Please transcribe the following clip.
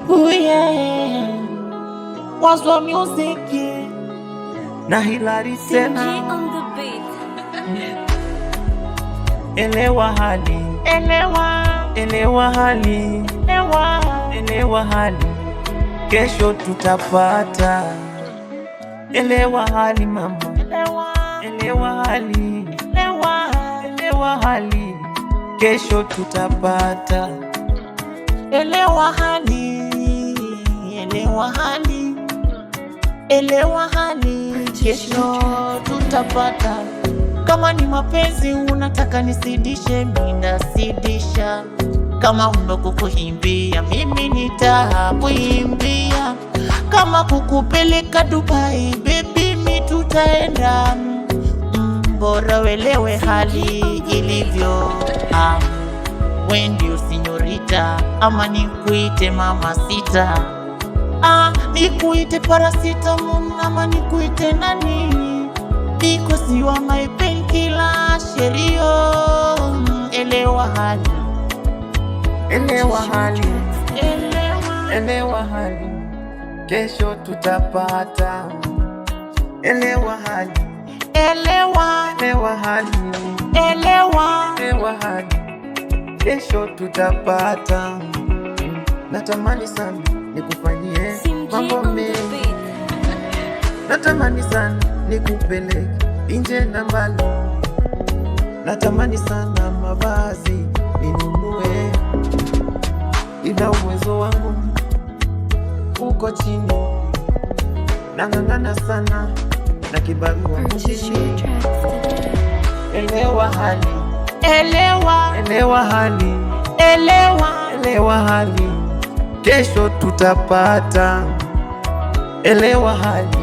Oh yeah, Wazwa Music na Hilary tena. Elewa hali, elewa hali, elewa hali, kesho tutapata. Elewa hali mama, elewa hali, elewa hali, kesho tutapata. Elewa hali, elewa hali, elewa hali, kesho tutapata. Kama ni mapenzi unataka nisidishe, mimi nasidisha. Kama undo kukuimbia, mimi nitakuimbia. Kama kukupeleka Dubai, baby mi tutaenda. Bora welewe hali ilivyo. We ndio sinyorita, ama nikuite mama sita. Nikuite paracetamol ama nikuite nani? Because you are my painkiller, sherio. Elewa hali, elewa hali, elewa hali, kesho tutapata. Elewa hali, elewa hali, elewa hali, kesho tutapata. Natamani sana nikufanyie mambo mengi, natamani sana nikupeleke nje na mbali, natamani sana mavazi ninunue, ila uwezo wangu uko chini. Nang'ang'ana sana na kibarua chini. Elewa hali, elewa hali, elewa hali, kesho tutapata. Elewa hali,